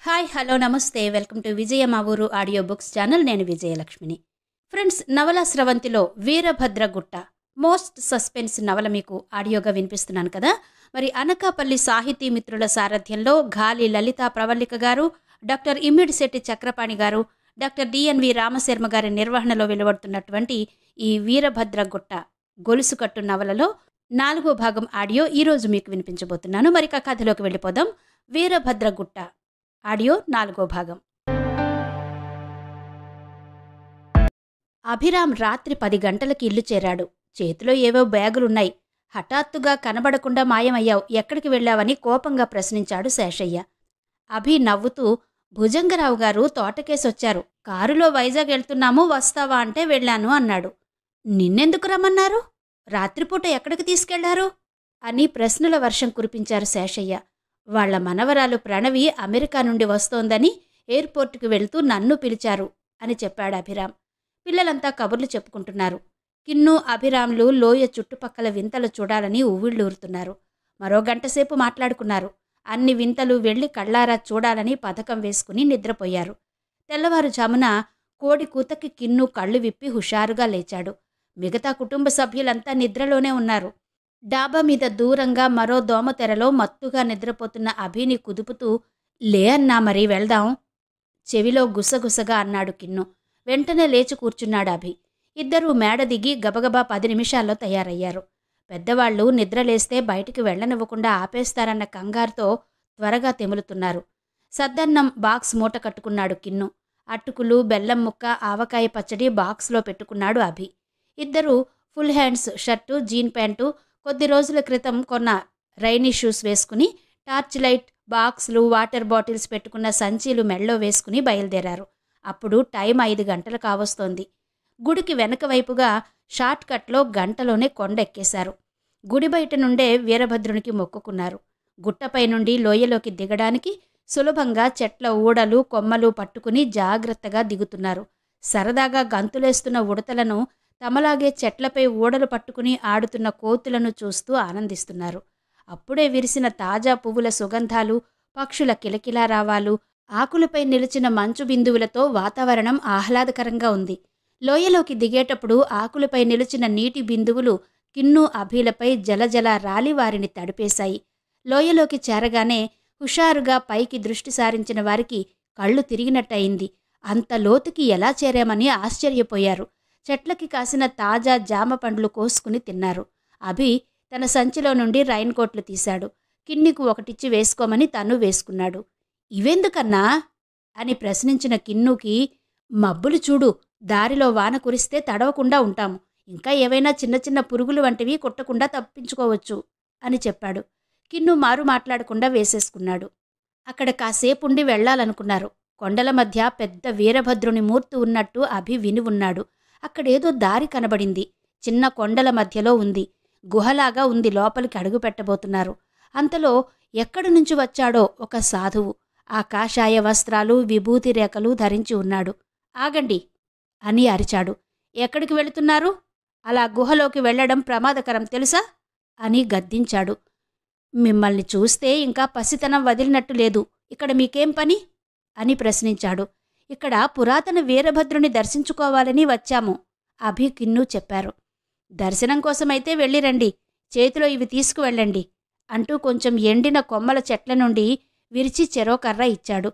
Hi hello నమస్తే welcome to విజయ మా ఊరు ఆడియో బుక్స్ ఛానల్. నేను విజయలక్ష్మిని. ఫ్రెండ్స్, నవల స్రవంతిలో వీరభద్రగుట్ట మోస్ట్ సస్పెన్స్ నవల మీకు ఆడియోగా వినిపిస్తున్నాను కదా. మరి అనకాపల్లి సాహితీ మిత్రుల సారథ్యంలో గాలి లలితా ప్రవల్లిక గారు, డాక్టర్ ఇమ్మిడిశెట్టి చక్రపాణి గారు, డాక్టర్ డిఎన్వి రామశర్మ గారి నిర్వహణలో వెలువడుతున్నటువంటి ఈ వీరభద్రగుట్ట గొలుసుకట్టు నవలలో 4వ భాగం ఆడియో ఈరోజు మీకు వినిపించబోతున్నాను. మరి కథలోకి వెళ్ళిపోదాం. వీరభద్రగుట్ట ఆడియో 4వ భాగం. అభిరామ్ రాత్రి 10 గంటలకి ఇల్లు చేరాడు. చేతిలో ఏవో బ్యాగులున్నాయి. హఠాత్తుగా కనబడకుండా మాయమయ్యావు, ఎక్కడికి వెళ్ళావని కోపంగా ప్రశ్నించాడు శేషయ్య. అభి నవ్వుతూ, భుజంగరావు గారు తోటకేసొచ్చారు, కారులో వైజాగ్ వెళ్తున్నాము, వస్తావా అంటే వెళ్ళాను అన్నాడు. నిన్నెందుకు రమ్మన్నారు? రాత్రిపూట ఎక్కడికి తీసుకెళ్లారు అని ప్రశ్నల వర్షం కురిపించారు శేషయ్య. వాళ్ల మనవరాలు ప్రణవి అమెరికా నుండి వస్తోందని ఎయిర్పోర్టుకు వెళ్తూ నన్ను పిలిచారు అని చెప్పాడు అభిరామ్. పిల్లలంతా కబుర్లు చెప్పుకుంటున్నారు. కిన్ను, అభిరామ్లు లోయ చుట్టుపక్కల వింతలు చూడాలని ఉవ్విళ్ళూరుతున్నారు. మరో గంటసేపు మాట్లాడుకున్నారు. అన్ని వింతలు వెళ్లి కళ్ళారా చూడాలని పథకం వేసుకుని నిద్రపోయారు. తెల్లవారుజామున కోడి కూతకి కిన్ను కళ్ళు విప్పి హుషారుగా లేచాడు. మిగతా కుటుంబ సభ్యులంతా నిద్రలోనే ఉన్నారు. డాబా మీద దూరంగా మరో దోమతెరలో మత్తుగా నిద్రపోతున్న అభిని కుదుపుతూ, లే అన్నా, మరి వెళ్దాం చెవిలో గుసగుసగా అన్నాడు కిన్ను. వెంటనే లేచి కూర్చున్నాడు అభి. ఇద్దరూ మేడ దిగి గబగబా 10 నిమిషాల్లో తయారయ్యారు. పెద్దవాళ్లు నిద్రలేస్తే బయటికి వెళ్లనివ్వకుండా ఆపేస్తారన్న కంగారుతో త్వరగా తెములుతున్నారు. సద్దన్నం బాక్స్ మూట కట్టుకున్నాడు కిన్ను. అటుకులు, బెల్లం ముక్క, ఆవకాయ పచ్చడి బాక్స్లో పెట్టుకున్నాడు అభి. ఇద్దరూ full hands shirt, jean pant, కొద్ది రోజుల క్రితం కొన్న రైనీ షూస్ వేసుకుని, టార్చ్ లైట్, బాక్సులు, వాటర్ బాటిల్స్ పెట్టుకున్న సంచీలు మెళ్ళో వేసుకుని బయలుదేరారు. అప్పుడు టైం 5 గంటలు కావస్తోంది. గుడికి వెనక వైపుగా షార్ట్ కట్లో గంటలోనే కొండెక్కేశారు. గుడి బయట నుండే వీరభద్రునికి మొక్కుకున్నారు. గుట్టపై నుండి లోయలోకి దిగడానికి సులభంగా చెట్ల ఊడలు, కొమ్మలు పట్టుకుని జాగ్రత్తగా దిగుతున్నారు. సరదాగా గంతులేస్తున్న ఉడతలను, తమలాగే చెట్లపై ఊడలు పట్టుకుని ఆడుతున్న కోతులను చూస్తూ ఆనందిస్తున్నారు. అప్పుడే విరిసిన తాజా పువ్వుల సుగంధాలు, పక్షుల కిలకిలారావాలు, ఆకులపై నిలిచిన మంచు బిందువులతో వాతావరణం ఆహ్లాదకరంగా ఉంది. లోయలోకి దిగేటప్పుడు ఆకులపై నిలిచిన నీటి బిందువులు కిన్ను, అభిలపై జలజల రాలి వారిని తడిపేశాయి. లోయలోకి చేరగానే హుషారుగా పైకి దృష్టి సారించిన వారికి కళ్ళు తిరిగినట్టయింది. అంత లోతుకి ఎలా చేరామని ఆశ్చర్యపోయారు. చెట్లకి కాసిన తాజా జామ పండ్లు కోసుకుని తిన్నారు. అభి తన సంచిలో నుండి రైన్ కోట్లు తీశాడు. కిన్నికి ఒకటిచ్చి వేసుకోమని తను వేసుకున్నాడు. ఇవెందుకన్నా అని ప్రశ్నించిన కిన్నుకి, మబ్బులు చూడు, దారిలో వాన కురిస్తే తడవకుండా ఉంటాము, ఇంకా ఏవైనా చిన్న చిన్న పురుగులు వంటివి కుట్టకుండా తప్పించుకోవచ్చు అని చెప్పాడు. కిన్ను మారు మాట్లాడకుండా వేసేసుకున్నాడు. అక్కడ కాసేపుండి వెళ్లాలనుకున్నారు. కొండల మధ్య పెద్ద వీరభద్రుని మూర్తి ఉన్నట్టు అభి విని ఉన్నాడు. అక్కడేదో దారి కనబడింది. చిన్న కొండల మధ్యలో ఉంది. గుహలాగా ఉంది. లోపలికి అడుగు పెట్టబోతున్నారు. అంతలో ఎక్కడి నుంచి వచ్చాడో ఒక సాధువు. ఆ కాషాయ వస్త్రాలు, విభూతి రేఖలు ధరించి ఉన్నాడు. ఆగండి అని అరిచాడు. ఎక్కడికి వెళుతున్నారు? అలా గుహలోకి వెళ్లడం ప్రమాదకరం తెలుసా అని గద్దించాడు. మిమ్మల్ని చూస్తే ఇంకా పసితనం వదిలినట్టు లేదు. ఇక్కడ మీకేం పని అని ప్రశ్నించాడు. ఇక్కడ పురాతన వీరభద్రుని దర్శించుకోవాలని వచ్చాము అభి, కిన్ను చెప్పారు. దర్శనం కోసమైతే వెళ్ళిరండి, చేతిలో ఇవి తీసుకువెళ్ళండి అంటూ కొంచెం ఎండిన కొమ్మల చెట్ల నుండి విరిచి చెరోకర్ర ఇచ్చాడు.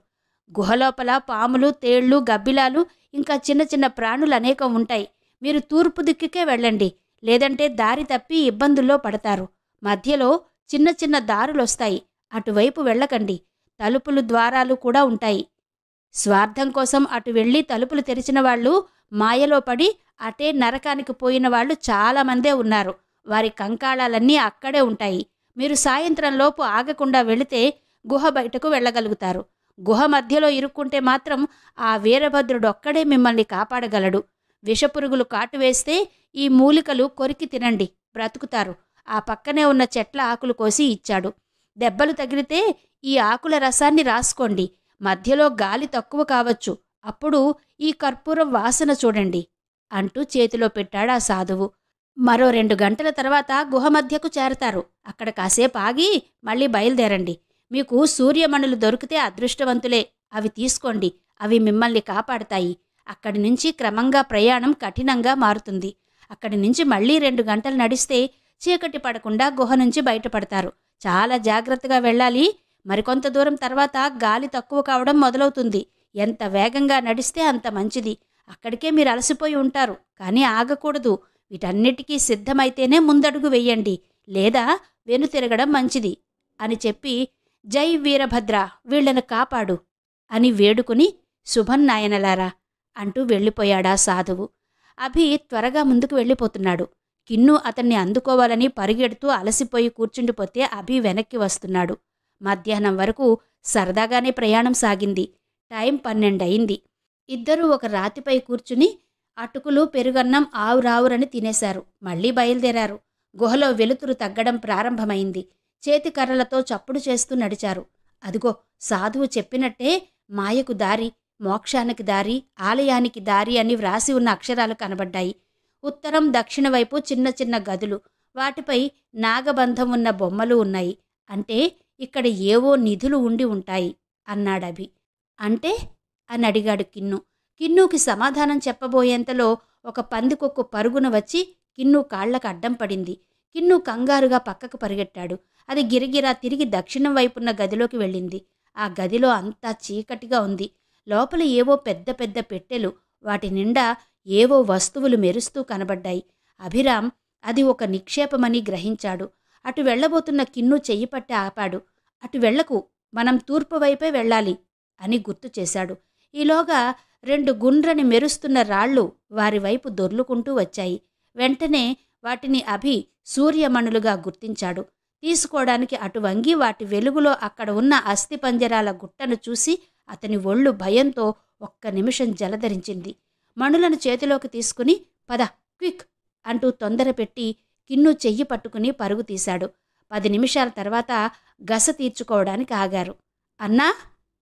గుహలోపల పాములు, తేళ్లు, గబ్బిలాలు, ఇంకా చిన్న చిన్న ప్రాణులు అనేకం ఉంటాయి. మీరు తూర్పు దిక్కుకే వెళ్ళండి, లేదంటే దారి తప్పి ఇబ్బందుల్లో పడతారు. మధ్యలో చిన్న చిన్న దారులొస్తాయి, అటువైపు వెళ్ళకండి. తలుపులు, ద్వారాలు కూడా ఉంటాయి. స్వార్థం కోసం అటు వెళ్ళి తలుపులు తెరిచిన వాళ్ళు, మాయలో పడి అటే నరకానికి పోయిన వాళ్ళు చాలామందే ఉన్నారు. వారి కంకాళాలన్నీ అక్కడే ఉంటాయి. మీరు సాయంత్రంలోపు ఆగకుండా వెళితే గుహ బయటకు వెళ్ళగలుగుతారు. గుహ మధ్యలో ఇరుక్కుంటే మాత్రం ఆ వీరభద్రుడొక్కడే మిమ్మల్ని కాపాడగలడు. విషపురుగులు కాటువేస్తే ఈ మూలికలు కొరికి తినండి, బ్రతుకుతారు. ఆ పక్కనే ఉన్న చెట్ల ఆకులు కోసి ఇచ్చాడు. దెబ్బలు తగిలితే ఈ ఆకుల రసాన్ని రాసుకోండి. మధ్యలో గాలి తక్కువ కావచ్చు, అప్పుడు ఈ కర్పూరం వాసన చూడండి అంటూ చేతిలో పెట్టాడు ఆ సాధువు. మరో 2 గంటల తర్వాత గుహ మధ్యకు చేరతారు. అక్కడ కాసేపు ఆగి మళ్ళీ బయలుదేరండి. మీకు సూర్యమణులు దొరికితే అదృష్టవంతులే అవి తీసుకోండి, అవి మిమ్మల్ని కాపాడతాయి. అక్కడి నుంచి క్రమంగా ప్రయాణం కఠినంగా మారుతుంది. అక్కడి నుంచి మళ్ళీ 2 గంటలు నడిస్తే చీకటి పడకుండా గుహ నుంచి బయటపడతారు. చాలా జాగ్రత్తగా వెళ్ళాలి. మరికొంత దూరం తర్వాత గాలి తక్కువ కావడం మొదలవుతుంది. ఎంత వేగంగా నడిస్తే అంత మంచిది. అక్కడికే మీరు అలసిపోయి ఉంటారు, కానీ ఆగకూడదు. వీటన్నిటికీ సిద్ధమైతేనే ముందడుగు వెయ్యండి, లేదా వెనుతిరగడం మంచిది అని చెప్పి, జై వీరభద్ర, వీళ్లను కాపాడు అని వేడుకుని శుభన్నాయనలారా అంటూ వెళ్ళిపోయాడా సాధువు. అభి త్వరగా ముందుకు వెళ్ళిపోతున్నాడు. కిన్ను అతన్ని అందుకోవాలని పరిగెడుతూ అలసిపోయి కూర్చుండిపోతే అభి వెనక్కి వస్తున్నాడు. మధ్యాహ్నం వరకు సరదాగానే ప్రయాణం సాగింది. టైం 12 అయింది. ఇద్దరూ ఒక రాతిపై కూర్చుని అటుకులు, పెరుగన్నం ఆవురావురని తినేశారు. మళ్లీ బయలుదేరారు. గుహలో వెలుతురు తగ్గడం ప్రారంభమైంది. చేతికర్రలతో చప్పుడు చేస్తూ నడిచారు. అదిగో సాధువు చెప్పినట్టే మాయకు దారి, మోక్షానికి దారి, ఆలయానికి దారి అని వ్రాసి ఉన్న అక్షరాలు కనబడ్డాయి. ఉత్తరం, దక్షిణ వైపు చిన్న చిన్న గదులు, వాటిపై నాగబంధం ఉన్న బొమ్మలు ఉన్నాయి. అంటే ఇక్కడ ఏవో నిధులు ఉండి ఉంటాయి అన్నాడభి. అంటే అని అడిగాడు కిన్ను. కిన్నుకి సమాధానం చెప్పబోయేంతలో ఒక పందికొక్కు పరుగున వచ్చి కిన్ను కాళ్లకు అడ్డం పడింది. కిన్ను కంగారుగా పక్కకు పరిగెట్టాడు. అది గిరగిరా తిరిగి దక్షిణం వైపున్న గదిలోకి వెళ్ళింది. ఆ గదిలో అంతా చీకటిగా ఉంది. లోపల ఏవో పెద్ద పెద్ద పెట్టెలు, వాటి నిండా ఏవో వస్తువులు మెరుస్తూ కనబడ్డాయి. అభిరామ్ అది ఒక నిక్షేపమని గ్రహించాడు. అటు వెళ్లబోతున్న కిన్ను చెయ్యి పట్టి ఆపాడు. అటు వెళ్లకు, మనం తూర్పు వైపే వెళ్ళాలి అని గుర్తు చేశాడు. ఈలోగా 2 గుండ్రని మెరుస్తున్న రాళ్లు వారి వైపు దొర్లుకుంటూ వచ్చాయి. వెంటనే వాటిని అభి సూర్యమణులుగా గుర్తించాడు. తీసుకోవడానికి అటు వంగి వాటి వెలుగులో అక్కడ ఉన్న అస్థిపంజరాల గుట్టను చూసి అతని ఒళ్ళు భయంతో ఒక్క నిమిషం జలధరించింది. మణులను చేతిలోకి తీసుకుని పద, క్విక్ అంటూ తొందరపెట్టి కిన్ను చెయ్యి పట్టుకుని పరుగు తీశాడు. 10 నిమిషాల తర్వాత గస తీర్చుకోవడానికి ఆగారు. అన్నా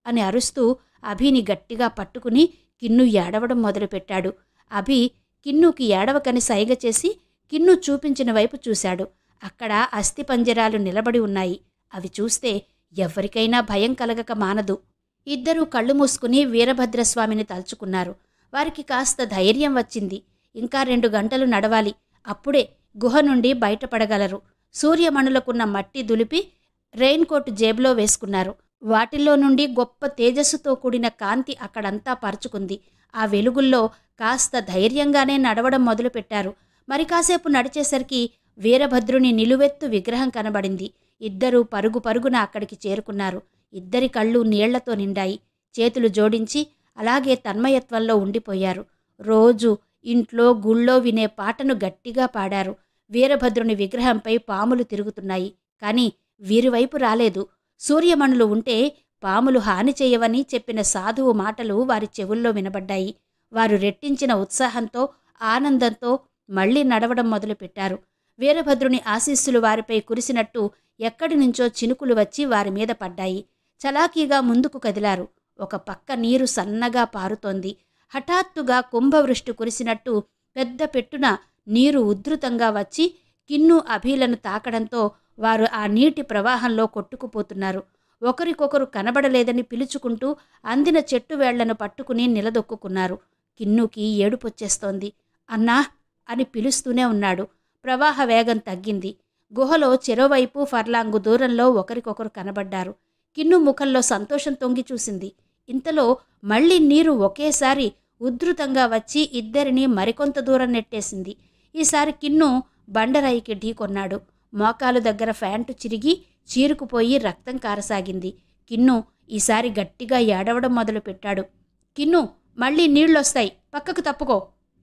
అని అరుస్తూ అభిని గట్టిగా పట్టుకుని కిన్ను ఏడవడం మొదలుపెట్టాడు. అభి కిన్నుకి ఏడవకని సైగ చేసి కిన్ను చూపించిన వైపు చూశాడు. అక్కడ అస్థిపంజరాలు నిలబడి ఉన్నాయి. అవి చూస్తే ఎవ్వరికైనా భయం కలగక మానదు. ఇద్దరూ కళ్ళు మూసుకుని వీరభద్రస్వామిని తలుచుకున్నారు. వారికి కాస్త ధైర్యం వచ్చింది. ఇంకా 2 గంటలు నడవాలి. అప్పుడే గుహ నుండి బయటపడగలరు. సూర్యమణులకున్న మట్టి దులిపి రెయిన్కోట్ జేబులో వేసుకున్నారు. వాటిల్లో నుండి గొప్ప తేజస్సుతో కూడిన కాంతి అక్కడంతా పరుచుకుంది. ఆ వెలుగుల్లో కాస్త ధైర్యంగానే నడవడం మొదలుపెట్టారు. మరి కాసేపు నడిచేసరికి వీరభద్రుని నిలువెత్తు విగ్రహం కనబడింది. ఇద్దరూ పరుగు పరుగున అక్కడికి చేరుకున్నారు. ఇద్దరి కళ్ళు నీళ్లతో నిండాయి. చేతులు జోడించి అలాగే తన్మయత్వంలో ఉండిపోయారు. రోజు ఇంట్లో, గుళ్ళో వినే పాటను గట్టిగా పాడారు. వీరభద్రుని విగ్రహంపై పాములు తిరుగుతున్నాయి, కాని వీరివైపు రాలేదు. సూర్యమణులు ఉంటే పాములు హాని చేయవని చెప్పిన సాధువు మాటలు వారి చెవుల్లో వినబడ్డాయి. వారు రెట్టించిన ఉత్సాహంతో, ఆనందంతో మళ్లీ నడవడం మొదలుపెట్టారు. వీరభద్రుని ఆశీస్సులు వారిపై కురిసినట్టు ఎక్కడి నుంచో చినుకులు వచ్చి వారి మీద పడ్డాయి. చలాకీగా ముందుకు కదిలారు. ఒక పక్క నీరు సన్నగా పారుతోంది. హఠాత్తుగా కుంభవృష్టి కురిసినట్టు పెద్ద పెట్టున నీరు ఉధృతంగా వచ్చి కిన్ను అభిలను తాకడంతో వారు ఆ నీటి ప్రవాహంలో కొట్టుకుపోతున్నారు. ఒకరికొకరు కనబడలేదని పిలుచుకుంటూ అందిన చెట్టు వేళ్లను పట్టుకుని నిలదొక్కుకున్నారు. కిన్నుకి ఏడుపొచ్చేస్తోంది. అన్నా అని పిలుస్తూనే ఉన్నాడు. ప్రవాహ వేగం తగ్గింది. గుహలో చెరోవైపు ఫర్లాంగు దూరంలో ఒకరికొకరు కనబడ్డారు. కిన్ను ముఖంలో సంతోషం తొంగి చూసింది. ఇంతలో మళ్లీ నీరు ఒకేసారి ఉధృతంగా వచ్చి ఇద్దరినీ మరికొంత దూరం నెట్టేసింది. ఈసారి కిన్ను బండరాయికి ఢీకొన్నాడు. మోకాలు దగ్గర ఫ్యాంటు చిరిగి చీరుకుపోయి రక్తం కారసాగింది. కిన్ను ఈసారి గట్టిగా ఏడవడం మొదలుపెట్టాడు. కిన్ను, మళ్లీ నీళ్లొస్తాయి, పక్కకు తప్పుకో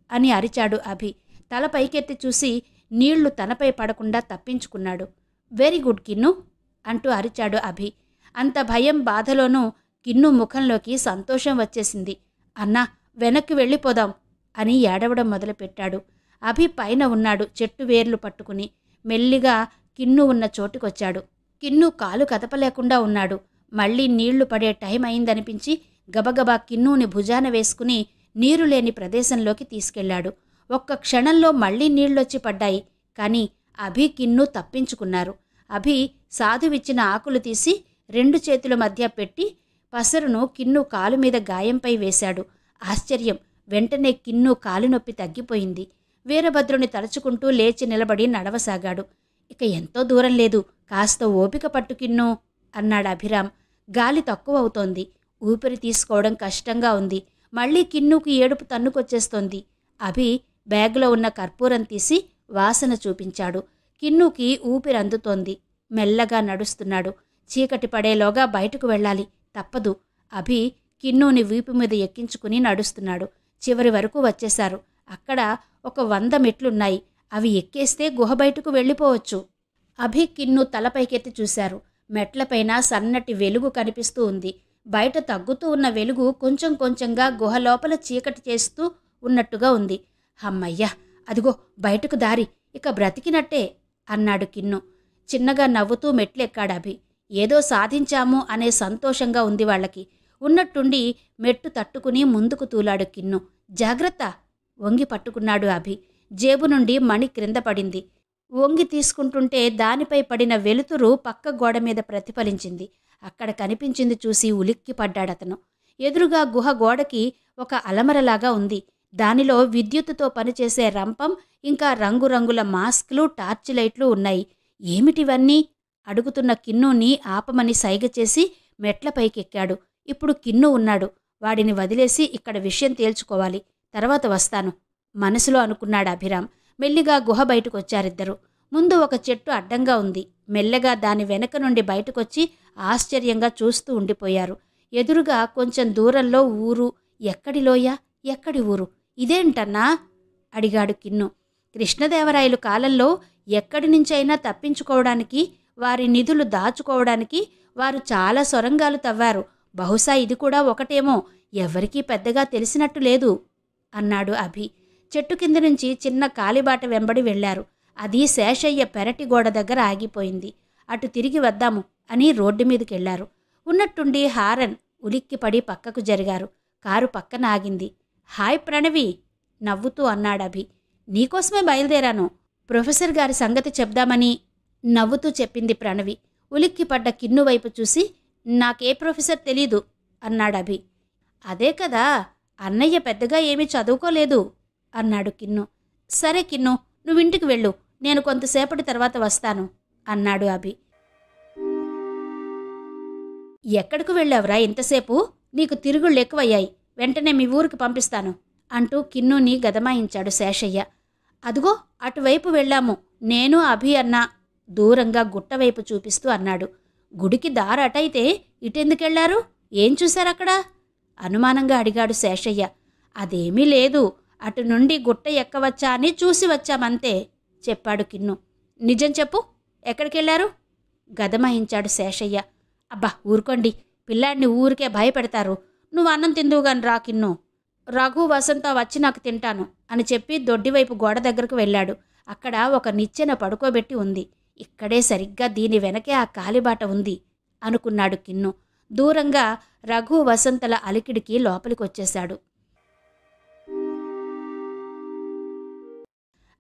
అని అరిచాడు అభి. తల పైకెత్తి చూసి నీళ్లు తనపై పడకుండా తప్పించుకున్నాడు. వెరీ గుడ్ కిన్ను అంటూ అరిచాడు అభి. అంత భయం, బాధలోనూ కిన్ను ముఖంలోకి సంతోషం వచ్చేసింది. అన్నా, వెనక్కి వెళ్ళిపోదాం అని ఏడవడం మొదలుపెట్టాడు. అభి పైన ఉన్నాడు, చెట్టు వేర్లు పట్టుకుని. మెల్లిగా కిన్ను ఉన్న చోటుకొచ్చాడు. కిన్ను కాలు కదపలేకుండా ఉన్నాడు. మళ్లీ నీళ్లు పడే టైం అయిందనిపించి గబగబా కిన్నుని భుజాన వేసుకుని నీరు లేని ప్రదేశంలోకి తీసుకెళ్లాడు. ఒక్క క్షణంలో మళ్లీ నీళ్లొచ్చి పడ్డాయి. కాని అభి, కిన్ను తప్పించుకున్నారు. అభి సాధువిచ్చిన ఆకులు తీసి 2 చేతుల మధ్య పెట్టి పసరును కిన్ను కాలు మీద గాయంపై వేశాడు. ఆశ్చర్యం! వెంటనే కిన్ను కాలు నొప్పి తగ్గిపోయింది. వీరభద్రుని తలుచుకుంటూ లేచి నిలబడి నడవసాగాడు. ఇక ఎంతో దూరం లేదు, కాస్త ఓపిక పట్టు కిన్ను అన్నాడు అభిరామ్. గాలి తక్కువవుతోంది. ఊపిరి తీసుకోవడం కష్టంగా ఉంది. మళ్లీ కిన్నుకి ఏడుపు తన్నుకొచ్చేస్తోంది. అభి బ్యాగులో ఉన్న కర్పూరం తీసి వాసన చూపించాడు. కిన్నుకి ఊపిరందుతోంది. మెల్లగా నడుస్తున్నాడు. చీకటి పడేలోగా బయటకు వెళ్ళాలి, తప్పదు. అభి కిన్నుని వీపు మీద ఎక్కించుకుని నడుస్తున్నాడు. చివరి వరకు వచ్చేశారు. అక్కడ ఒక 100 మెట్లున్నాయి. అవి ఎక్కేస్తే గుహ బయటకు వెళ్ళిపోవచ్చు. అభి కిన్ను తలపైకెత్తి చూశారు. మెట్లపైన సన్నటి వెలుగు కనిపిస్తూ ఉంది. బయట తగ్గుతూ ఉన్న వెలుగు కొంచెం కొంచెంగా గుహ లోపల చీకటి చేస్తూ ఉన్నట్టుగా ఉంది. హమ్మయ్య, అదిగో బయటకు దారి, ఇక బ్రతికినట్టే అన్నాడు కిన్ను. చిన్నగా నవ్వుతూ మెట్లెక్కాడు అభి. ఏదో సాధించాము అనే సంతోషంగా ఉంది వాళ్ళకి. ఉన్నట్టుండి మెట్టు తట్టుకుని ముందుకు తూలాడు కిన్ను. జాగ్రత్త! వంగి పట్టుకున్నాడు అభి. జేబు నుండి మణి క్రింద పడింది. వంగి తీసుకుంటుంటే దానిపై పడిన వెలుతురు పక్క గోడ మీద ప్రతిఫలించింది. అక్కడ కనిపించింది చూసి ఉలిక్కి పడ్డాడతను. ఎదురుగా గుహ గోడకి ఒక అలమరలాగా ఉంది. దానిలో విద్యుత్తుతో పనిచేసే రంపం, ఇంకా రంగురంగుల మాస్క్లు, టార్చ్ లైట్లు ఉన్నాయి. ఏమిటివన్నీ? అడుగుతున్న కిన్నుని ఆపమని సైగ చేసి మెట్లపైకెక్కాడు. ఇప్పుడు కిన్ను ఉన్నాడు. వాడిని వదిలేసి ఇక్కడ విషయం తేల్చుకోవాలి, తర్వాత వస్తాను మనసులో అనుకున్నాడు అభిరామ్. మెల్లిగా గుహ బయటకొచ్చారిద్దరు. ముందు ఒక చెట్టు అడ్డంగా ఉంది. మెల్లగా దాని వెనక నుండి బయటకొచ్చి ఆశ్చర్యంగా చూస్తూ ఉండిపోయారు. ఎదురుగా కొంచెం దూరంలో ఊరు. ఎక్కడి లోయ, ఎక్కడి ఊరు? ఇదేంటన్నా అడిగాడు కిన్ను. కృష్ణదేవరాయలు కాలంలో ఎక్కడి నుంచైనా తప్పించుకోవడానికి, వారి నిధులు దాచుకోవడానికి వారు చాలా సొరంగాలు తవ్వారు. బహుశా ఇది కూడా ఒకటేమో, ఎవరికీ పెద్దగా తెలిసినట్టు లేదు అన్నాడు అభి. చెట్టు కింద నుంచి చిన్న కాలిబాట వెంబడి వెళ్లారు. అది శేషయ్య పెరటి గోడ దగ్గర ఆగిపోయింది. అటు తిరిగి వద్దాము అని రోడ్డు మీదకెళ్లారు. ఉన్నట్టుండి హారన్ ఉలిక్కిపడి పక్కకు జరిగారు. కారు పక్కన ఆగింది. హాయ్ ప్రణవి నవ్వుతూ అన్నాడభి. నీకోసమే బయలుదేరాను. ప్రొఫెసర్ గారి సంగతి చెప్దామని నవ్వుతూ చెప్పింది ప్రణవి. ఉలిక్కిపడ్డ కిన్ను వైపు చూసి, నాకే ప్రొఫెసర్ తెలీదు అన్నాడభి. అదే కదా, అన్నయ్య పెద్దగా ఏమీ చదువుకోలేదు అన్నాడు కిన్ను. సరే కిన్ను, నువ్వింటికి వెళ్ళు, నేను కొంతసేపటి తర్వాత వస్తాను అన్నాడు అభి. ఎక్కడికి వెళ్ళావురా ఇంతసేపు? నీకు తిరుగుళ్ళు ఎక్కువయ్యాయి. వెంటనే మీ ఊరికి పంపిస్తాను అంటూ కిన్నుని గదమాయించాడు శేషయ్య. అదుగో అటువైపు వెళ్ళాము, నేను అభి అన్నా దూరంగా గుట్టవైపు చూపిస్తూ అన్నాడు. గుడికి దారటైతే ఇటెందుకెళ్లారు? ఏం చూశారక్కడ? అనుమానంగా అడిగాడు శేషయ్య. అదేమీ లేదు, అటు నుండి గుట్ట ఎక్కవచ్చా అని చూసి వచ్చామంతే చెప్పాడు కిన్ను. నిజం చెప్పు, ఎక్కడికెళ్లారు? గదమాయించాడు శేషయ్య. అబ్బా ఊరుకోండి, పిల్లాడిని ఊరికే భయపెడతారు. నువ్వు అన్నం తిందువుగాని రా కిన్ను. రఘు వసంత వచ్చి నాకు తింటాను అని చెప్పి దొడ్డివైపు గోడ దగ్గరకు వెళ్ళాడు. అక్కడ ఒక నిచ్చెన పడుకోబెట్టి ఉంది. ఇక్కడే సరిగ్గా దీని వెనకే ఆ కాలిబాట ఉంది అనుకున్నాడు కిన్ను. దూరంగా రఘు వసంతల అలికిడికి లోపలికొచ్చేశాడు.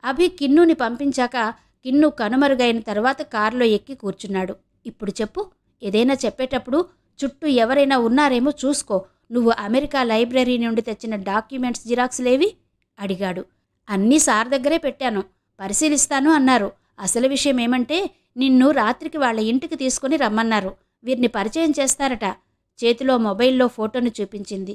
అభి కిన్నుని పంపించాక కిన్ను కనుమరుగైన తర్వాత కారులో ఎక్కి కూర్చున్నాడు. ఇప్పుడు చెప్పు, ఏదైనా చెప్పేటప్పుడు చుట్టూ ఎవరైనా ఉన్నారేమో చూసుకో. నువ్వు అమెరికా లైబ్రరీ నుండి తెచ్చిన డాక్యుమెంట్స్ జిరాక్స్లేవి అడిగాడు. అన్నీ సార్ దగ్గరే పెట్టాను, పరిశీలిస్తాను అన్నారు. అసలు విషయం ఏమంటే, నిన్ను రాత్రికి వాళ్ళ ఇంటికి తీసుకుని రమ్మన్నారు. వీరిని పరిచయం చేస్తారట. చేతిలో మొబైల్లో ఫోటోను చూపించింది.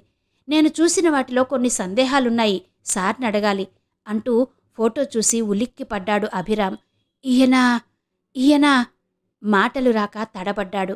నేను చూసిన వాటిలో కొన్ని సందేహాలున్నాయి, సార్ని అడగాలి అంటూ ఫోటో చూసి ఉలిక్కి పడ్డాడు అభిరామ్. ఈయనా మాటలు రాక తడబడ్డాడు.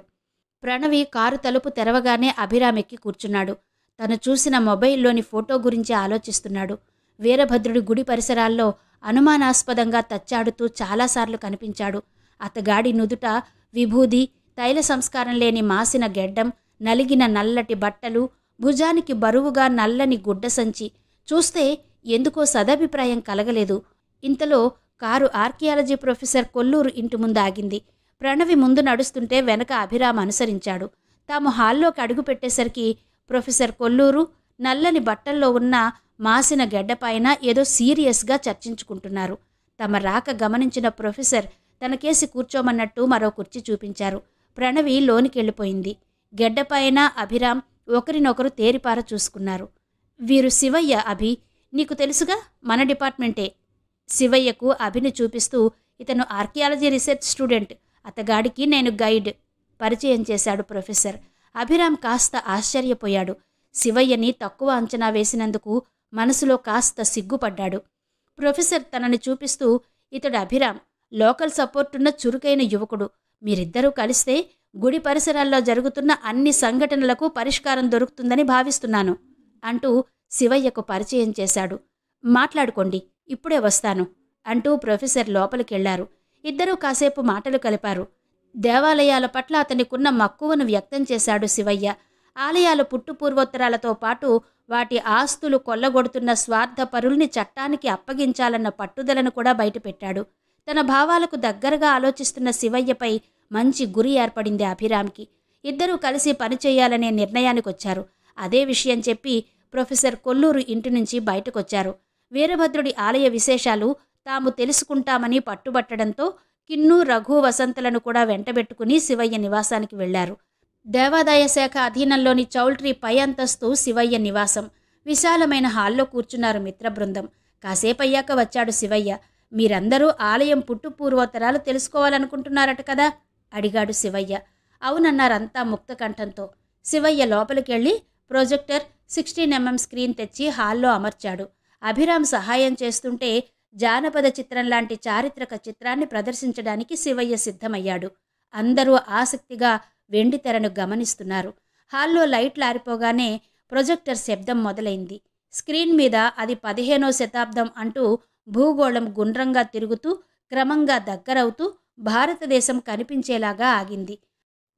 ప్రణవి కారు తలుపు తెరవగానే అభిరామ్ ఎక్కి కూర్చున్నాడు. తను చూసిన మొబైల్లోని ఫోటో గురించి ఆలోచిస్తున్నాడు. వీరభద్రుడి గుడి పరిసరాల్లో అనుమానాస్పదంగా తచ్చాడుతూ చాలాసార్లు కనిపించాడు. అతగాడి నుదుట విభూది, తైల సంస్కారం లేని మాసిన గెడ్డం, నలిగిన నల్లటి బట్టలు, భుజానికి బరువుగా నల్లని గుడ్డ సంచి చూస్తే ఎందుకో సదభిప్రాయం కలగలేదు. ఇంతలో కారు ఆర్కియాలజీ ప్రొఫెసర్ కొల్లూరు ఇంటి ముందు ఆగింది. ప్రణవి ముందు నడుస్తుంటే వెనక అభిరామ్ అనుసరించాడు. తాము హాల్లోకి అడుగు పెట్టేసరికి ప్రొఫెసర్ కొల్లూరు నల్లని బట్టల్లో ఉన్న మాసిన గెడ్డపైన ఏదో సీరియస్గా చర్చించుకుంటున్నారు. తమ రాక గమనించిన ప్రొఫెసర్ తనకేసి కూర్చోమన్నట్టు మరో కుర్చీ చూపించారు. ప్రణవి లోనికెళ్ళిపోయింది. గెడ్డపైన అభిరామ్ ఒకరినొకరు తేరిపార చూసుకున్నారు. వీరు శివయ్య, అభి. నీకు తెలుసుగా, మన డిపార్ట్మెంటే. శివయ్యకు అభిని చూపిస్తూ, ఇతను ఆర్కియాలజీ రీసెర్చ్ స్టూడెంట్, అతగాడికి నేను గైడ్, పరిచయం చేశాడు ప్రొఫెసర్. అభిరామ్ కాస్త ఆశ్చర్యపోయాడు. శివయ్యని తక్కువ అంచనా వేసినందుకు మనసులో కాస్త సిగ్గుపడ్డాడు. ప్రొఫెసర్ తనని చూపిస్తూ, ఇతడు అభిరామ్, లోకల్ సపోర్టున్న చురుకైన యువకుడు. మీరిద్దరూ కలిస్తే గుడి పరిసరాల్లో జరుగుతున్న అన్ని సంఘటనలకు పరిష్కారం దొరుకుతుందని భావిస్తున్నాను అంటూ శివయ్యకు పరిచయం చేశాడు. మాట్లాడుకోండి, ఇప్పుడే వస్తాను అంటూ ప్రొఫెసర్ లోపలికెళ్లారు. ఇద్దరూ కాసేపు మాటలు కలిపారు. దేవాలయాల పట్ల అతనికున్న మక్కువను వ్యక్తం చేశాడు శివయ్య. ఆలయాల పుట్టుపూర్వోత్తరాలతో పాటు వాటి ఆస్తులు కొల్లగొడుతున్న స్వార్థపరుల్ని చట్టానికి అప్పగించాలన్న పట్టుదలను కూడా బయటపెట్టాడు. తన భావాలకు దగ్గరగా ఆలోచిస్తున్న శివయ్యపై మంచి గురి ఏర్పడింది అభిరామ్కి. ఇద్దరూ కలిసి పనిచేయాలనే నిర్ణయానికొచ్చారు. అదే విషయం చెప్పి ప్రొఫెసర్ కొల్లూరు ఇంటి నుంచి బయటకొచ్చారు. వీరభద్రుడి ఆలయ విశేషాలు తాము తెలుసుకుంటామని పట్టుబట్టడంతో కిన్ను, రఘు, వసంతలను కూడా వెంటబెట్టుకుని శివయ్య నివాసానికి వెళ్లారు. దేవాదాయ శాఖ అధీనంలోని చౌల్ట్రీ పై అంతస్తు శివయ్య నివాసం. విశాలమైన హాల్లో కూర్చున్నారు మిత్రబృందం. కాసేపయ్యాక వచ్చాడు శివయ్య. మీరందరూ ఆలయం పుట్టుపూర్వోత్తరాలు తెలుసుకోవాలనుకుంటున్నారట కదా అడిగాడు శివయ్య. అవునన్నారంతా ముక్తకంఠంతో. శివయ్య లోపలికెళ్ళి ప్రొజెక్టర్ 16mm స్క్రీన్ తెచ్చి హాల్లో అమర్చాడు. అభిరామ్ సహాయం చేస్తుంటే జానపద చిత్రం లాంటి చారిత్రక చిత్రాన్ని ప్రదర్శించడానికి శివయ్య సిద్ధమయ్యాడు. అందరూ ఆసక్తిగా వెండితెరను గమనిస్తున్నారు. హాల్లో లైట్లు ఆరిపోగానే ప్రొజెక్టర్ శబ్దం మొదలైంది. స్క్రీన్ మీద అది 15వ శతాబ్దం అంటూ భూగోళం గుండ్రంగా తిరుగుతూ క్రమంగా దగ్గరవుతూ భారతదేశం కనిపించేలాగా ఆగింది.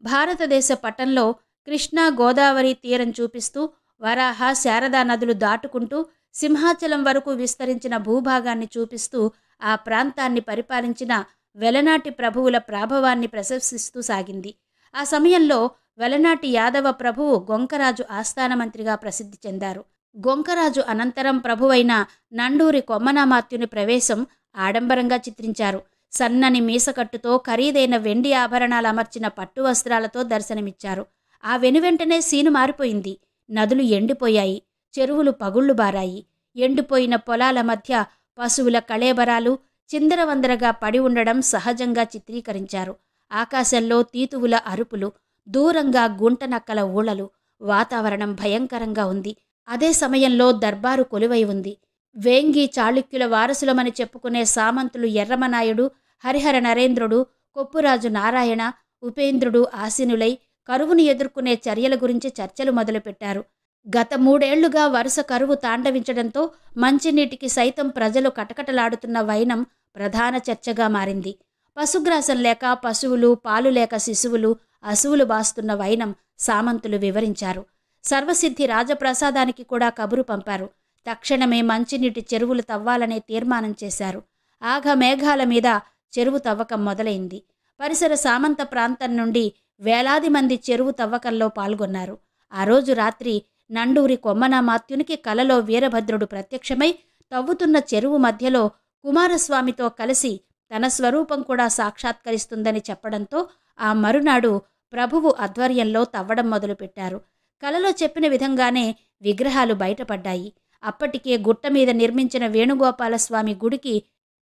భారతదేశ పటంలో కృష్ణా, గోదావరి తీరం చూపిస్తూ వరాహ, శారదా నదులు దాటుకుంటూ సింహాచలం వరకు విస్తరించిన భూభాగాన్ని చూపిస్తూ ఆ ప్రాంతాన్ని పరిపాలించిన వెలనాటి ప్రభువుల ప్రాభవాన్ని ప్రశంసిస్తూ సాగింది. ఆ సమయంలో వెలనాటి యాదవ ప్రభువు గొంకరాజు ఆస్థానమంత్రిగా ప్రసిద్ధి చెందారు. గొంకరాజు అనంతరం ప్రభువైన నండూరి కొమ్మనామాత్యుని ప్రవేశం ఆడంబరంగా చిత్రించారు. సన్నని మీసకట్టుతో ఖరీదైన వెండి ఆభరణాలు అమర్చిన పట్టు వస్త్రాలతో దర్శనమిచ్చారు. ఆ వెనువెంటనే సీను మారిపోయింది. నదులు ఎండిపోయాయి, చెరువులు పగుళ్లు బారాయి. ఎండిపోయిన పొలాల మధ్య పశువుల కళేబరాలు చిందరవందరగా పడి ఉండడం సహజంగా చిత్రీకరించారు. ఆకాశంలో తీతువుల అరుపులు, దూరంగా గుంటనక్కల ఊళలు. వాతావరణం భయంకరంగా ఉంది. అదే సమయంలో దర్బారు కొలువై ఉంది. వేంగి చాళుక్యుల వారసులమని చెప్పుకునే సామంతులు ఎర్రమనాయుడు, హరిహర నరేంద్రుడు, కొప్పురాజు నారాయణ, ఉపేంద్రుడు ఆసీనులై కరువును ఎదుర్కొనే చర్యల గురించి చర్చలు మొదలుపెట్టారు. గత 3 ఏళ్లుగా వరుస కరువు తాండవించడంతో మంచినీటికి సైతం ప్రజలు కటకటలాడుతున్న వైనం ప్రధాన చర్చగా మారింది. పశుగ్రాసం లేక పశువులు, పాలు లేక శిశువులు అసువులు బాస్తున్న వైనం సామంతులు వివరించారు. సర్వసిద్ధి రాజప్రసాదానికి కూడా కబురు పంపారు. తక్షణమే మంచినీటి చెరువులు తవ్వాలనే తీర్మానం చేశారు. ఆఘమేఘాల మీద చెరువు తవ్వకం మొదలైంది. పరిసర సామంత ప్రాంతం నుండి వేలాది మంది చెరువు తవ్వకంలో పాల్గొన్నారు. ఆ రోజు రాత్రి నండూరి కొమ్మనామాత్యునికి కలలో వీరభద్రుడు ప్రత్యక్షమై తవ్వుతున్న చెరువు మధ్యలో కుమారస్వామితో కలిసి తన స్వరూపం కూడా సాక్షాత్కరిస్తుందని చెప్పడంతో ఆ మరునాడు ప్రభువు ఆధ్వర్యంలో తవ్వడం మొదలుపెట్టారు. కలలో చెప్పిన విధంగానే విగ్రహాలు బయటపడ్డాయి. అప్పటికే గుట్ట మీద నిర్మించిన వేణుగోపాలస్వామి గుడికి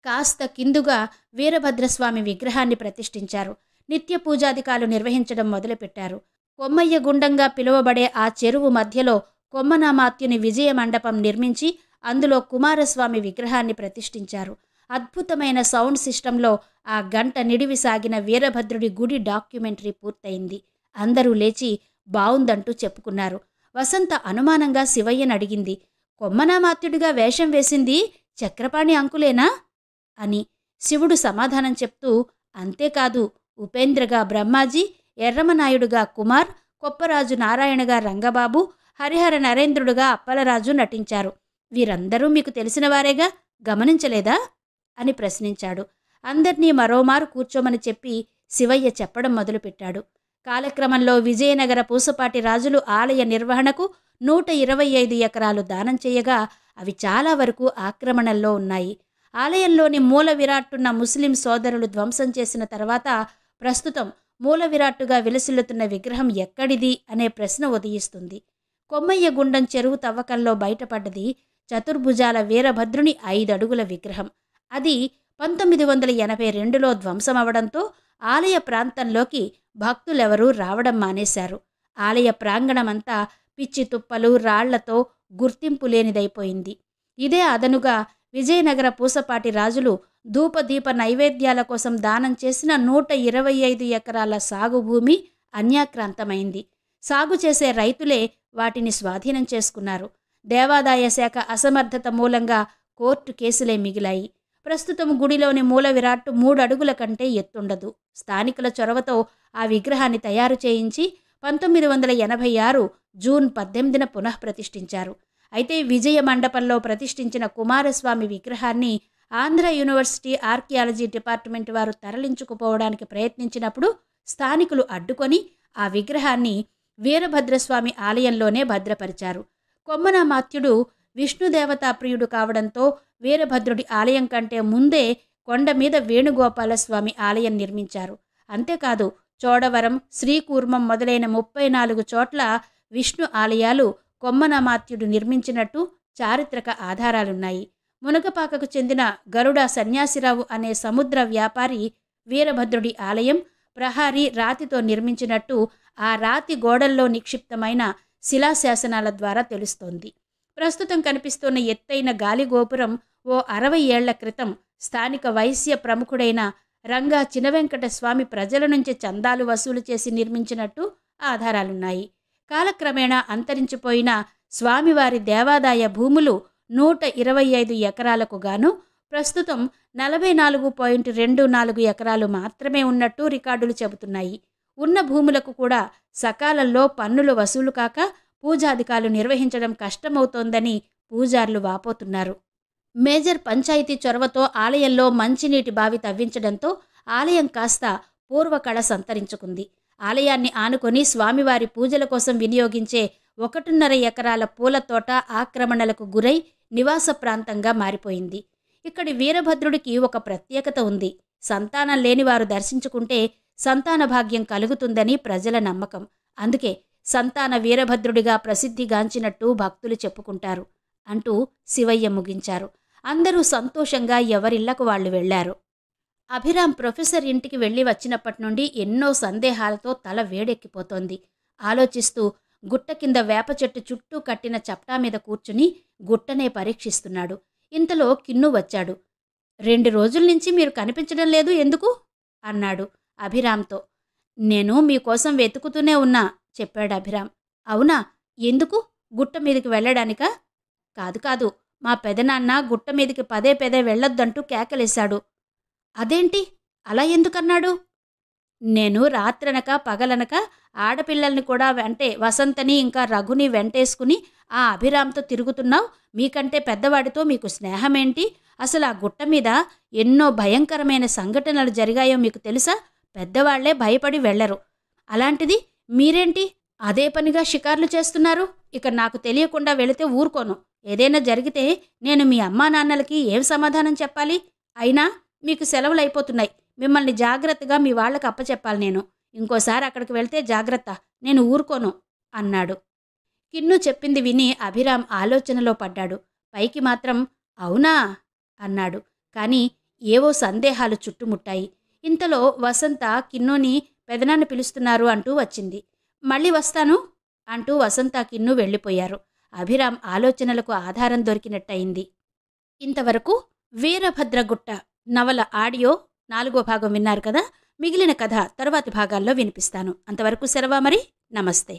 కాస్త కిందుగా వీరభద్రస్వామి విగ్రహాన్ని ప్రతిష్ఠించారు. నిత్య పూజాదికాలు నిర్వహించడం మొదలుపెట్టారు. కొమ్మయ్య గుండంగా పిలువబడే ఆ చెరువు మధ్యలో కొమ్మనామాత్యుని విజయ మండపం నిర్మించి అందులో కుమారస్వామి విగ్రహాన్ని ప్రతిష్ఠించారు. అద్భుతమైన సౌండ్ సిస్టంలో ఆ గంట నిడివి సాగిన వీరభద్రుడి గుడి డాక్యుమెంటరీ పూర్తయింది. అందరూ లేచి బావుందంటూ చెప్పుకున్నారు. వసంత అనుమానంగా శివయ్యను అడిగింది, కొమ్మనామాత్యుడిగా వేషం వేసింది చక్రపాణి అంకులేనా అని. శివుడు సమాధానం చెప్తూ, అంతేకాదు, ఉపేంద్రగా బ్రహ్మాజీ, ఎర్రమనాయుడుగా కుమార్, కొప్పరాజు నారాయణగా రంగబాబు, హరిహర నరేంద్రుడుగా అప్పలరాజు నటించారు. వీరందరూ మీకు తెలిసినవారేగా, గమనించలేదా అని ప్రశ్నించాడు. అందర్నీ మరోమారు కూర్చోమని చెప్పి శివయ్య చెప్పడం మొదలుపెట్టాడు. కాలక్రమంలో విజయనగర పూసపాటి రాజులు ఆలయ నిర్వహణకు 125 ఎకరాలు దానం చేయగా అవి చాలా వరకు ఆక్రమణల్లో ఉన్నాయి. ఆలయంలోని మూల విరాట్టున్న ముస్లిం సోదరులు ధ్వంసం చేసిన తర్వాత ప్రస్తుతం మూల విరాట్టుగా విలసిల్లుతున్న విగ్రహం ఎక్కడిది అనే ప్రశ్న ఉదయిస్తుంది. కొమ్మయ్య గుండం చెరువు తవ్వకంలో బయటపడ్డది చతుర్భుజాల వీరభద్రుని 5 అడుగుల విగ్రహం. అది 1982లో ధ్వంసమవడంతో ఆలయ ప్రాంతంలోకి భక్తులెవరూ రావడం మానేశారు. ఆలయ ప్రాంగణమంతా పిచ్చి తుప్పలు, రాళ్లతో గుర్తింపు లేనిదైపోయింది. ఇదే అదనుగా విజయనగర పూసపాటి రాజులు ధూపదీప నైవేద్యాల కోసం దానం చేసిన 125 ఎకరాల సాగు భూమి అన్యాక్రాంతమైంది. సాగు చేసే రైతులే వాటిని స్వాధీనం చేసుకున్నారు. దేవాదాయ శాఖ అసమర్థత మూలంగా కోర్టు కేసులే మిగిలాయి. ప్రస్తుతం గుడిలోని మూల విరాట్టు 3 అడుగుల కంటే ఎత్తుండదు. స్థానికుల చొరవతో ఆ విగ్రహాన్ని తయారు చేయించి 1986 జూన్ 18న పునఃప్రతిష్ఠించారు. అయితే విజయ మండపంలో ప్రతిష్ఠించిన కుమారస్వామి విగ్రహాన్ని ఆంధ్ర యూనివర్సిటీ ఆర్కియాలజీ డిపార్ట్మెంట్ వారు తరలించుకుపోవడానికి ప్రయత్నించినప్పుడు స్థానికులు అడ్డుకొని ఆ విగ్రహాన్ని వీరభద్రస్వామి ఆలయంలోనే భద్రపరిచారు. కొమ్మనామాత్యుడు విష్ణుదేవతా ప్రియుడు కావడంతో వీరభద్రుడి ఆలయం కంటే ముందే కొండ మీద వేణుగోపాలస్వామి ఆలయం నిర్మించారు. అంతేకాదు చోడవరం, శ్రీకూర్మం మొదలైన 34 చోట్ల విష్ణు ఆలయాలు కొమ్మనామాత్యుడు నిర్మించినట్టు చారిత్రక ఆధారాలున్నాయి. మునగపాకకు చెందిన గరుడ సన్యాసిరావు అనే సముద్ర వ్యాపారి వీరభద్రుడి ఆలయం ప్రహారీ రాతితో నిర్మించినట్టు ఆ రాతి గోడల్లో నిక్షిప్తమైన శిలాశాసనాల ద్వారా తెలుస్తోంది. ప్రస్తుతం కనిపిస్తున్న ఎత్తైన గాలిగోపురం ఓ 60 ఏళ్ల క్రితం స్థానిక వైశ్య ప్రముఖుడైన రంగా చినవెంకట స్వామి ప్రజల నుంచి చందాలు వసూలు చేసి నిర్మించినట్టు ఆధారాలున్నాయి. కాలక్రమేణా అంతరించిపోయిన స్వామివారి దేవాదాయ భూములు 125 ఎకరాలకు గాను ప్రస్తుతం 44.24 ఎకరాలు మాత్రమే ఉన్నట్టు రికార్డులు చెబుతున్నాయి. ఉన్న భూములకు కూడా సకాలంలో పన్నులు వసూలు కాక పూజాధికారులు నిర్వహించడం కష్టమవుతోందని పూజారులు వాపోతున్నారు. మేజర్ పంచాయతీ చొరవతో ఆలయంలో మంచినీటి బావి తవ్వించడంతో ఆలయం కాస్త పూర్వకళ సంతరించుకుంది. ఆలయాన్ని ఆనుకొని స్వామివారి పూజల కోసం వినియోగించే 1.5 ఎకరాల పూల తోట ఆక్రమణలకు గురై నివాస ప్రాంతంగా మారిపోయింది. ఇక్కడి వీరభద్రుడికి ఒక ప్రత్యేకత ఉంది. సంతానం లేనివారు దర్శించుకుంటే సంతాన భాగ్యం కలుగుతుందని ప్రజల నమ్మకం. అందుకే సంతాన వీరభద్రుడిగా ప్రసిద్ధిగాంచినట్టు భక్తులు చెప్పుకుంటారు అంటూ శివయ్య ముగించారు. అందరూ సంతోషంగా ఎవరిళ్లకు వాళ్లు వెళ్లారు. అభిరామ్ ప్రొఫెసర్ ఇంటికి వెళ్లి వచ్చినప్పటి నుండి ఎన్నో సందేహాలతో తల వేడెక్కిపోతోంది. ఆలోచిస్తూ గుట్ట కింద వేప చెట్టు చుట్టూ కట్టిన చప్టా మీద కూర్చుని గుట్టనే పరీక్షిస్తున్నాడు. ఇంతలో కిన్ను వచ్చాడు. 2 రోజుల నుంచి మీరు కనిపించడం లేదు, ఎందుకు అన్నాడు అభిరామ్తో. నేను మీకోసం వెతుకుతూనే ఉన్నా చెప్పాడు అభిరామ్. అవునా, ఎందుకు? గుట్ట మీదకి వెళ్ళడానికా? కాదు, మా పెదనాన్న గుట్ట మీదకి పదే వెళ్ళొద్దంటూ కేకలేశాడు. అదేంటి అలా ఎందుకన్నాడు? నేను రాత్రనక పగలనక ఆడపిల్లల్ని కూడా వసంతని ఇంకా రఘుని వెంటేసుకుని ఆ అభిరామ్తో తిరుగుతున్నావు. మీకంటే పెద్దవాడితో మీకు స్నేహమేంటి? అసలు ఆ గుట్ట మీద ఎన్నో భయంకరమైన సంఘటనలు జరిగాయో మీకు తెలుసా? పెద్దవాళ్లే భయపడి వెళ్లరు. అలాంటిది మీరేంటి అదే పనిగా షికార్లు చేస్తున్నారు? ఇక నాకు తెలియకుండా వెళితే ఊరుకోను. ఏదైనా జరిగితే నేను మీ అమ్మా నాన్నలకి ఏం సమాధానం చెప్పాలి? అయినా మీకు సెలవులైపోతున్నాయి. మిమ్మల్ని జాగ్రత్తగా మీ వాళ్లకు అప్పచెప్పాలి నేను. ఇంకోసారి అక్కడికి వెళ్తే జాగ్రత్త, నేను ఊరుకోను అన్నాడు. కిన్ను చెప్పింది విని అభిరామ్ ఆలోచనలో పడ్డాడు. పైకి మాత్రం అవునా అన్నాడు. కానీ ఏవో సందేహాలు చుట్టుముట్టాయి. ఇంతలో వసంత కిన్నుని పెదనాన్న పిలుస్తున్నారు అంటూ వచ్చింది. మళ్ళీ వస్తాను అంటూ వసంత కిన్ను వెళ్ళిపోయారు. అభిరామ్ ఆలోచనలకు ఆధారం దొరికినట్టయింది. ఇంతవరకు వీరభద్రగుట్ట నవల ఆడియో 4వ భాగం విన్నారు కదా. మిగిలిన కథ తరువాతి భాగాల్లో వినిపిస్తాను. అంతవరకు సెలవా మరి. నమస్తే.